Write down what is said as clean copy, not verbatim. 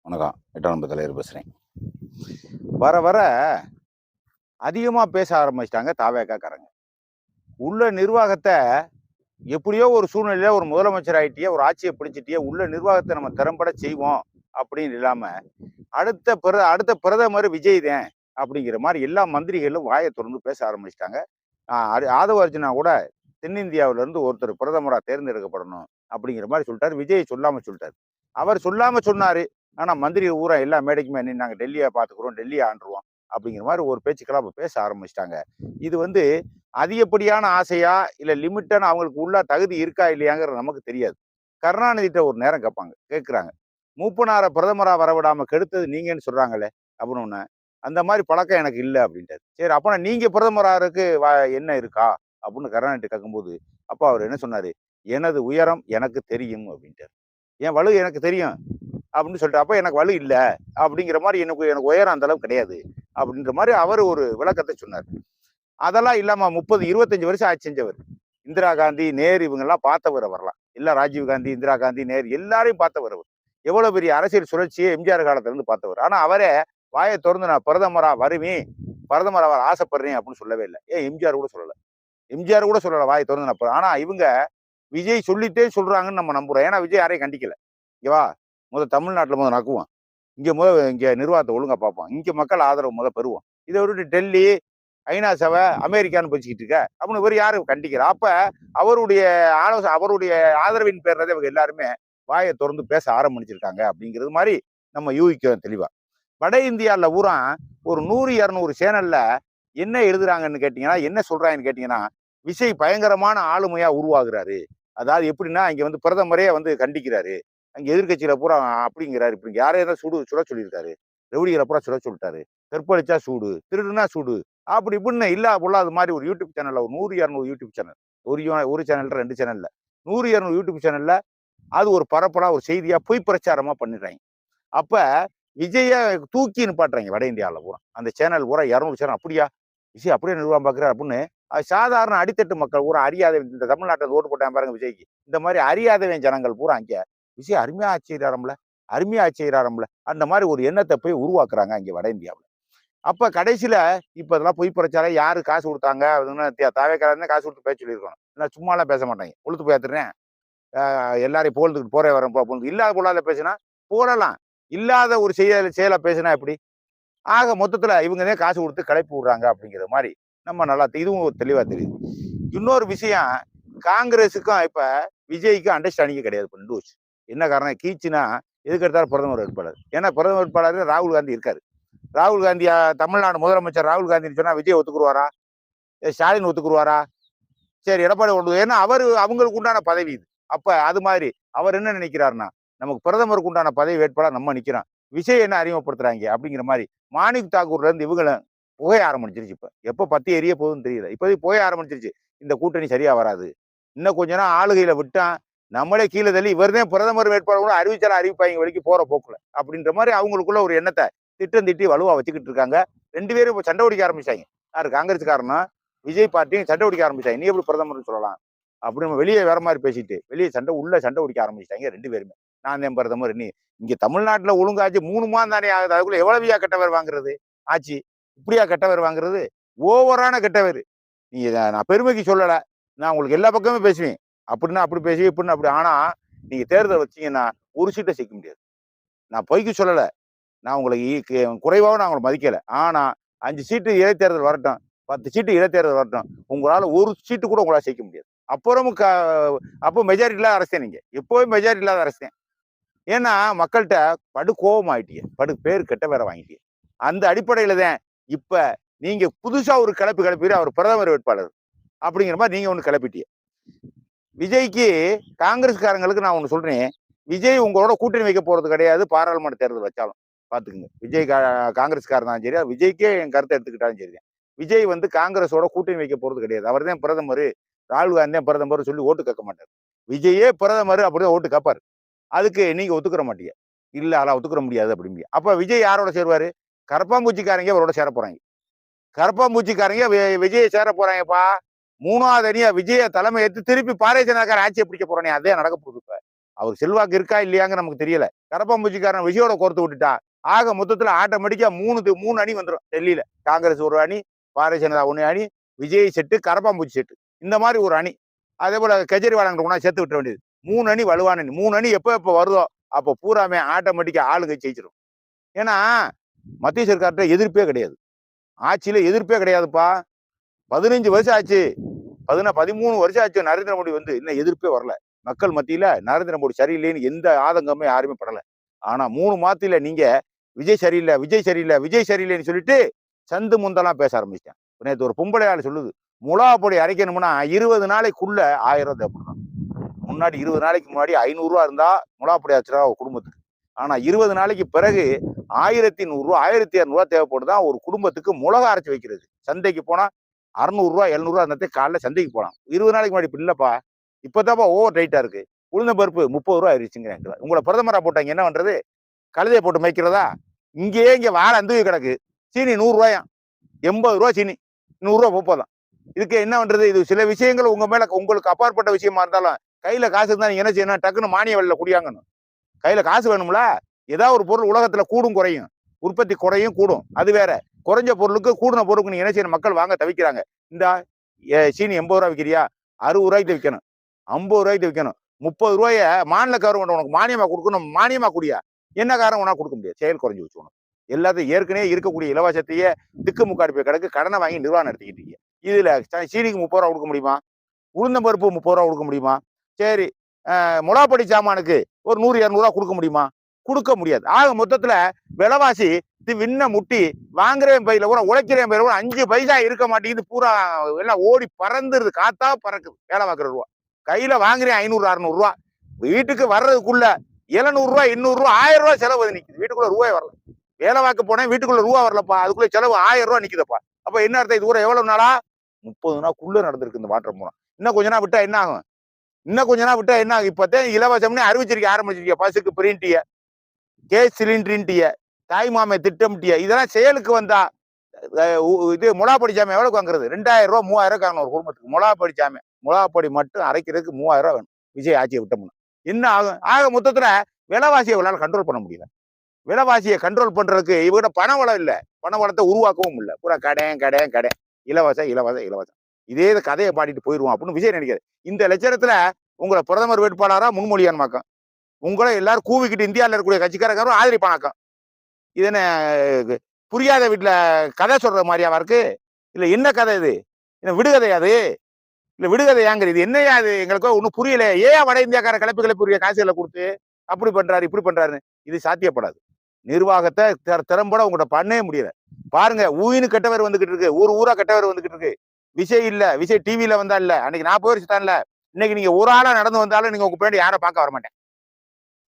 வணக்கம். 8ஆம் நம்பர் தலைவர் பேசுறேன். வர வர அதிகமா பேச ஆரம்பிச்சுட்டாங்க தாவேகாக்காரங்க. உள்ள நிர்வாகத்த எப்படியோ ஒரு சூழ்நிலையில ஒரு முதலமைச்சர் ஆயிட்டியே, ஒரு ஆட்சிய பிடிச்சிட்டியே, உள்ள நிர்வாகத்த நம்ம திறம்பட செய்வோம் அப்படின்னு இல்லாம, அடுத்த பிரதமர் விஜய் தான் அப்படிங்கிற மாரி எல்லா மந்திரிகளும் வாய தொறந்து பேச ஆரம்பிச்சுட்டாங்க. ஆதவ அர்ஜுனா கூட தென்னிந்தியாவுல இருந்து ஒருத்தர் பிரதமரா தேர்ந்தெடுக்கப்படணும் அப்படிங்கிற மாரி சொல்லிட்டாரு. விஜய் சொல்லாம சொல்லிட்டாரு. அவர் சொல்லாம சொன்னாரு. ஆனா மந்திரிகள் பூரா எல்லா மேடைக்குமே நாங்க டெல்லிய பார்த்துக்கிறோம், டெல்லிய ஆண்டுருவோம் அப்படிங்கிற மாரி ஒரு பேச்சுக்கெல்லாம் இப்ப பேச ஆரம்பிச்சுட்டாங்க. இது வந்து அதிகப்படியான ஆசையா, இல்ல லிமிட்டான அவங்களுக்கு உள்ள தகுதி இருக்கா இல்லையாங்கிறது நமக்கு தெரியாது. கருணாநிதிட்ட ஒரு நேரம் கேட்குறாங்க. மூப்பனார பிரதமரா வரவிடாம கெடுத்தது நீங்கன்னு சொல்றாங்களே அப்படின்னு. அந்த மாரி பழக்கம் எனக்கு இல்ல அப்படின்ட்டாரு. சரி அப்ப நீங்க பிரதமர் ஆகறதுக்கு என்ன இருக்கா? அப்படின்னு கருணாநிதிட்ட கேட்கும்போது, அப்ப அவர் என்ன சொன்னாரு? எனது உயரம் எனக்கு தெரியும் அப்படின்ட்டாரு. என் வலு எனக்கு தெரியும் அப்படின்னு சொல்லிட்டு, அப்ப எனக்கு வலு இல்ல அப்படிங்கிற மாரி எனக்கு எனக்கு உயரம் அந்த அளவுக்கு கிடையாது. அப்படின்ற மாரி அவர் ஒரு விளக்கத்த சொன்னார். அதெல்லாம் இல்லாம 30, 25 வருஷம் ஆட்சி செஞ்சவர். இந்திரா காந்தி, நேரு இவங்கெல்லாம் பார்த்தவர் அவர்லாம். இல்ல ராஜீவ் காந்தி, இந்திரா காந்தி, நேரு எல்லாரையும் பார்த்தவர் அவர். எவ்வளவு பெரிய அரசியல் சுழற்சியை எம்ஜிஆர் காலத்துல இருந்து பார்த்தவர். ஆனா அவரே வாய தொறந்து நான் பிரதமரா வருவேன், பிரதமர் ஆக ஆசைப்படுறேன் அப்படின்னு சொல்லவே இல்ல. ஏன் எம்ஜிஆர் கூட சொல்லல. எம்ஜிஆர் கூட சொல்லல வாய தொறந்து நான் ஆனா இவங்க விஜய் சொல்லிட்டே சொல்றாங்கன்னு நம்ம நம்புறோம். ஏன்னா விஜய் யாரையும் கண்டிக்கல. இங்க வா, தமிழ்நாட்டுல நக்குவோம். இங்க நிர்வாகத்தை ஒழுங்கா பார்ப்போம். இங்க மக்கள் ஆதரவு பெறுவோம். இதை விட்டுட்டு டெல்லி, ஐநா சபை, அமெரிக்கான்னு பேசிக்கிட்டு இருக்க அப்படின்னு இவர் யாரும் கண்டிக்கிறா. அப்ப அவருடைய அவருடைய ஆதரவின் பேர்ல இவங்க எல்லாருமே வாயை திறந்து பேச ஆரம்பிச்சிருக்காங்க அப்படிங்கிறது மாதிரி நம்ம யூகிக்கிறோம் தெளிவா. வட இந்தியாவில் பூரா ஒரு 100, 200 சேனல்ல என்ன எழுதுறாங்கன்னு கேட்டீங்கன்னா, என்ன சொல்றாங்கன்னு கேட்டீங்கன்னா, விஜய் பயங்கரமான ஆளுமையா உருவாகுறாரு. அதாவது எப்படின்னா, இங்க பிரதமரே கண்டிக்கிறாரு. அங்க எதிர்கட்சியில பூரா அப்படிங்கிறாரு, இப்படி யாரையும் சுட சொல்லியிருக்காரு. ரவுடிகளை பூரா சுட சொல்லிட்டாரு. கற்பழிச்சா சூடு, திருடுனா சூடு, அப்படி இப்படின்னு இல்லா பொல்லாத மாதிரி ஒரு யூடியூப் சேனல்ல ஒரு 100, 200 யூடியூப் சேனல், ஒரு சேனல் 2 சேனல்ல 100, 200 யூடியூப் சேனல்ல அது ஒரு பரப்பலா ஒரு செய்தியா பொய் பிரச்சாரமா பண்ணிடுறாங்க. அப்ப விஜய தூக்கி நிப்பாட்டுறாங்க வட இந்தியாவில பூரா. அந்த சேனல் பூரா 200 சேனல் அப்படியா விஜய் அப்படியே நிர்வாகம் பார்க்கிறார் அப்படின்னு சாதாரண அடித்தட்டு மக்கள் பூரா அறியாத இந்த தமிழ்நாட்டில் ஓட்டு போட்டாங்க பாருங்க விஜய்க்கு. இந்த மாதிரி அறியாதவன் ஜனங்கள் பூரா அங்க விஜய் அருமையா ஆட்சி செய்யறாரும்ல, அருமையா ஆட்சி செய்யறாரும்ல, அந்த மாதிரி ஒரு எண்ணத்தை போய் உருவாக்குறாங்க அங்க வட இந்தியாவில். அப்ப கடைசியில இப்ப இதெல்லாம் பொய் பிரச்சாரம் யாரு காசு கொடுத்தாங்க தாவேக்காரன் காசு கொடுத்து பேச சொல்லியிருக்கணும். நான் சும்மா எல்லாம் பேச மாட்டாங்க. கொளுத்து போயாத்துறேன் எல்லாரையும் போல்துட்டு போறே வரேன் இல்லாத பொல்லாத பேசினா போடலாம். இல்லாத ஒரு செயலை பேசினா எப்படி? ஆக மொத்தத்துல இவங்கதான் காசு கொடுத்து கிளப்பி விடுறாங்க அப்படிங்கிற மாதிரி நம்ம நல்லா இதுவும் ஒரு தெளிவா தெரியுது. இன்னொரு விஷயம், காங்கிரஸுக்கும் இப்ப விஜய்க்கும் அண்டர்ஸ்டாண்டிங் கிடையாது. போச்சு என்ன காரணம்? கீச்சுனா எதுக்கு எடுத்தாலும் பிரதமர் வேட்பாளர். ஏன்னா பிரதமர் வேட்பாளர் ராகுல் காந்தி இருக்காரு. ராகுல் காந்தி தமிழ்நாடு முதலமைச்சர் ராகுல் காந்தின்னு சொன்னா விஜய் ஒத்துக்குருவாரா? ஸ்டாலின் ஒத்துக்குருவாரா? சரி எடப்பாடி ஒன்று, ஏன்னா அவங்களுக்கு உண்டான பதவி இது. அப்ப அது மாதிரி அவர் என்ன நினைக்கிறாருன்னா, நமக்கு பிரதமருக்கு உண்டான பதவி வேட்பாளர் நம்ம நிக்கிறோம், விஜய் என்ன அறிமுகப்படுத்துறாங்க அப்படிங்கிற மாதிரி மாணிக் தாக்கூர்ல இருந்து இவங்களும் புகைய ஆரம்பிச்சிருச்சு. இப்ப எப்ப பத்தி எரிய போகுதுன்னு தெரியல. இப்போதைக்கு புகைய ஆரம்பிச்சிருச்சு. இந்த கூட்டணி சரியா வராது, இன்னும் கொஞ்ச நாள் ஆளுகையில விட்டா நம்மளே கீழே தள்ளி இவர்தான் பிரதமர் வேட்பாளர் கூட அறிவிச்சாலும் அறிவிப்பாங்க வரைக்கும் போற போக்குல அப்படின்ற மாதிரி அவங்களுக்குள்ள ஒரு எண்ணத்தை திட்டம் திட்டி வலுவா வச்சுக்கிட்டு இருக்காங்க. 2 பேரும் இப்ப சண்டை பிடிக்க ஆரம்பிச்சாங்க. யாரு? காங்கிரஸ்காரனும் விஜய் பார்ட்டியும் சண்டை பிடிக்க ஆரம்பிச்சாங்க. நீ எப்படி பிரதமர்னு சொல்லலாம் அப்படி நம்ம வெளியே வேற மாதிரி பேசிட்டு வெளியே உள்ள சண்டை பிடிக்க ஆரம்பிச்சிட்டாங்க 2 பேருமே. நான் தான் பிரதமர், நீ இங்க தமிழ்நாட்டுல ஒழுங்காச்சு 3 மாதம் தானே ஆகுது, அதுக்குள்ள எவ்வளவுயா கெட்டவர் வாங்குறது ஆச்சு? இப்படியா கெட்டவர் வாங்குறது? ஓவரான கெட்டவர். நீ நான் பெருமைக்கு சொல்லல, நான் உங்களுக்கு எல்லா பக்கமே பேசுவேன். அப்படின்னா அப்படி பேசி இப்படின்னு அப்படி. ஆனா நீங்க தேர்தல் வச்சீங்கன்னா ஒரு சீட்டை சேர்க்க முடியாது. நான் பொய்க்கு சொல்லல, நான் உங்களுக்கு குறைவாகவும் நான் உங்களை மதிக்கல. ஆனா 5 சீட்டு இடைத்தேர்தல் வரட்டும், 10 சீட்டு இடைத்தேர்தல் வரட்டும், உங்களால ஒரு சீட்டு கூட உங்களால ஜெயிக்க முடியாது. அப்புறம் அப்போ மெஜாரிட்டி இல்லாத அரசு நீங்க எப்போவும் மெஜாரிட்டி இல்லாத அரசு. ஏன்னா மக்கள்கிட்ட படு கோபம் ஆயிட்டீங்க, படு பேர் கெட்ட பேரை வாங்கிட்டீங்க. அந்த அடிப்படையில தான் இப்ப நீங்க புதுசா ஒரு கிளப்பி அவர் பிரதமர் வேட்பாளர் அப்படிங்கிற மாதிரி நீங்க ஒண்ணு கிளப்பிட்டீங்க. விஜய்க்கு காங்கிரஸ்காரங்களுக்கு நான் ஒண்ணு சொல்றேன், விஜய் உங்களோட கூட்டணி வைக்க போறது கிடையாது. பாராளுமன்ற தேர்தல் வச்சாலும் பாத்துக்குங்க. விஜய் காங்கிரஸ்காரன் தான் சரி, விஜய்க்கே என் கருத்தை எடுத்துக்கிட்டாலும் சரி, விஜய் காங்கிரஸோட கூட்டணி வைக்க போறது கிடையாது. அவர் தான் பிரதமர், ராகுல் காந்தி தான் பிரதமர் சொல்லி ஓட்டு கேட்க மாட்டார். விஜயே பிரதமர் அப்படிதான் ஓட்டு கேட்பாரு. அதுக்கு நீங்க ஒத்துக்கிற மாட்டீங்க. இல்ல அதெல்லாம் ஒத்துக்கிற முடியாது அப்படிங்க. அப்ப விஜய் யாரோட சேருவாரு? கரப்பாம்பூச்சிக்காரங்க அவரோட சேர போறாங்க. கரப்பாம்பூச்சிக்காரங்க விஜயை சேர போறாங்கப்பா. 3வது அணியா விஜய தலைமை ஏற்று திருப்பி பாரதிய ஜனதாக்காரன் ஆட்சியை பிடிக்க போறானே, அதே நடக்க போகுது இப்ப. அவர் செல்வாக்கு இருக்கா இல்லையாங்க நமக்கு தெரியல. கரப்பாம்பூச்சிக்காரன் விஜயோட கோர்த்து விட்டுட்டா ஆக மொத்தத்துல ஆட்டோமேட்டிக்கா 3 அணி வந்துடும் டெல்லியில. காங்கிரஸ் ஒரு அணி, பாரதிய ஜனதா ஒண்ணு அணி, விஜய் செட்டு, கரப்பாம்பூச்சி செட்டு, இந்த மாதிரி ஒரு அணி. அதே போல கெஜ்ரிவால் கூட சேர்த்து விட்ட வேண்டியது. 3 அணி வலுவான அணி. 3 அணி எப்ப வருதோ அப்போ பூராமே ஆட்டோமேட்டிக்கா ஆளுங்க ஜெயிச்சிடும். ஏன்னா மத்திய சர்க்கார்ட்ட எதிர்ப்பே கிடையாது. ஆட்சியில எதிர்ப்பே கிடையாதுப்பா. 15 வருஷம் ஆச்சு, 13 வருஷம் ஆச்சு நரேந்திர மோடி வந்து, இன்னும் எதிர்ப்பே வரல. மக்கள் மத்தியில நரேந்திர மோடி சரியில்லைன்னு எந்த ஆதங்கமே யாருமே படல. ஆனா 3 மாதத்துல நீங்க விஜய் சரியில்லை, விஜய் சரியில்லை, விஜய் சரியில்லைன்னு சொல்லிட்டு சந்து முந்தெல்லாம் பேச ஆரம்பிச்சிட்டேன். நேற்று ஒரு பொம்பளை ஆள் சொல்லுது, மிளகா பொடி அரைக்கணும்னா 20 நாளைக்குள்ள 1000 தேவைப்படுறான். முன்னாடி 20 நாளைக்கு முன்னாடி 500 ரூபா இருந்தா மிளகா பொடி அரைச்சிடா ஒரு குடும்பத்துக்கு. ஆனா 20 நாளைக்கு பிறகு 1100 ரூபா, 1200 ரூபா தேவைப்படுதான் ஒரு குடும்பத்துக்கு மிளகா அரைச்சு வைக்கிறது. சந்தைக்கு போனா 600 ரூபா, 700 ரூபா இருந்ததே காலைல சந்தைக்கு போலாம். 20 நாளைக்கு முன்னாடி இப்ப இல்லப்பா. இப்பதான்ப்பா ஓவர் டைட்டா இருக்கு. உளுந்த பருப்பு 30 ரூபா ஆயிடுச்சுங்கிறேன். உங்களை பிரதமரா போட்டாங்க என்ன பண்றது? கழுதையை போட்டு மேய்க்கிறதா? இங்க வாழை அந்துவி கிடக்கு. சீனி 100 ரூபாயாம். 80 ரூபா சீனி, 100 ரூபா போப்பதான். இதுக்கு என்ன பண்றது? இது சில விஷயங்கள் உங்க மேல உங்களுக்கு அப்பாற்பட்ட விஷயமா இருந்தாலும் கையில காசு இருந்தா நீங்க என்ன செய்யணும்? டக்குன்னு மானிய விலையில குடியாங்கணும். கையில காசு வேணும்ல. ஏதாவது ஒரு பொருள் உலகத்துல கூடும் குறையும், உற்பத்தி குறையும் கூடும், அது வேற. குறைஞ்ச பொருளுக்கு கூடுன பொருளுக்கு நீங்க என்ன செய்யணும்? மக்கள் வாங்க தவிக்கிறாங்க. இந்த சீனி 80 ரூபா விற்கிறியா? 60 ரூபாய்க்கு விற்கணும், 50 ரூபாய்க்கு விற்கணும். 30 ரூபாய மாநில கவர்மெண்ட் உனக்கு மானியமா கொடுக்கணும், மானியமா குடியா? என்ன காரணம் உனா கொடுக்க முடியாது, செயல் குறைஞ்சு வச்சு உனக்கு. எல்லாத்தையும் ஏற்கனவே இருக்கக்கூடிய இலவசத்தையே திக்கு முக்காடி போய் கிடக்கு, கடனை வாங்கி நிர்வாகம் நடத்திக்கிட்டு இருக்கீங்க. இதுல சீனிக்கு 30 ரூபா கொடுக்க முடியுமா? உளுந்தம் பருப்பு 30 ரூபா கொடுக்க முடியுமா? சரி, மிளகாப்பொடி சாமானுக்கு ஒரு 100, 200 ரூபா கொடுக்க முடியுமா? கொடுக்க முடியாது. ஆக மொத்தத்துல விலைவாசி விண்ண முட்டி வாங்குறேன் பையில கூட உழைக்கிறேன் பையில கூட 5 பைசா இருக்க மாட்டேங்குது. பூரா எல்லாம் ஓடி பறந்துருது, காத்தா பறக்குது வேலை பார்க்குற ரூபா. கையில வாங்குறேன் 500, 600 ரூபா, வீட்டுக்கு வர்றதுக்குள்ள 700 ரூபா, 800 ரூபா, 1000 ரூபா செலவு நிக்குது. வீட்டுக்குள்ள ரூபாய் வரல. வேலை பார்க்க போனேன், வீட்டுக்குள்ள ரூபா வரலப்பா, அதுக்குள்ள செலவு 1000 ரூபா நிக்குதப்பா. அப்ப என்ன அர்த்தம்? இது கூட எவ்வளவு நாளா? 30 நாளுக்குள்ள நடந்திருக்கு இந்த மாற்றம். போனா இன்னும் கொஞ்ச நாள் விட்டா என்ன ஆகும்? இன்னும் கொஞ்ச நாள் விட்டா என்ன ஆகும்? இப்பதான் இலவசம்னு அறிவிச்சிருக்க ஆரம்பிச்சிருக்கீங்க. பஸ்ஸுக்கு பிரிண்டிய, கேஸ் சிலிண்டரின்ட்டிய, தாய்மாமை திட்டம்ட்டிய, இதெல்லாம் செயலுக்கு வந்தா இது மிளகா பொடி சாமை எவ்வளவுக்கு வாங்குறது? 2000 ரூபா, 3000 ரூபா ஒரு குடும்பத்துக்கு. மிளகா பொடி சாமை, மிளகா பொடி மட்டும் அரைக்கிறதுக்கு 3000 ரூபா வேணும். விஜய் ஆட்சியை விட்டோம்னா என்ன ஆகும்? ஆக மொத்தத்துல விலைவாசியை இவளால கண்ட்ரோல் பண்ண முடியல. விலைவாசியை கண்ட்ரோல் பண்றதுக்கு இவகிட்ட பண வளம் இல்ல, பண வளத்தை உருவாக்கவும் இல்லை. பூரா கடை, இலவசம், இதே கதையை பாடிட்டு போயிருவோம் அப்படின்னு விஜய் நினைக்கிறார். இந்த லட்சணத்துல உங்களை பிரதமர் வேட்பாளரா முன்மொழியான்மாக்கம், உங்களை எல்லாரும் கூவிக்கிட்டு இந்தியாவில் இருக்கக்கூடிய கட்சிக்காரங்களும் ஆதரிப்பானாக்கம். இது என்ன புரியாத வீட்டுல கதை சொல்ற மாதிரியாவா இருக்கு? இல்ல என்ன கதை இது? என்ன விடுகதையா அது? இல்ல விடுகதையாங்கிற இது என்னையா? அது எங்களுக்கு ஒன்னும் புரியல. ஏன் வட இந்தியாக்கார கிளப்பி காசுகளை கொடுத்து அப்படி பண்றாரு இப்படி பண்றாரு? இது சாத்தியப்படாது. நிர்வாகத்தை திறம்பட உங்கள்கிட்ட பண்ணவே முடியல. பாருங்க, ஊயின்னு கெட்டவர் வந்துகிட்டு இருக்கு, ஊரா கெட்டவர் வந்துகிட்டு இருக்கு. விஜய் இல்ல, விஜய் டிவியில வந்தா இல்ல, அன்னைக்கு 40 வருஷம் இல்ல, இன்னைக்கு நீங்க ஒரு ஆளா நடந்து வந்தாலும் நீங்க உங்க பின்னாடி யாரை பார்க்க வர மாட்டேன்.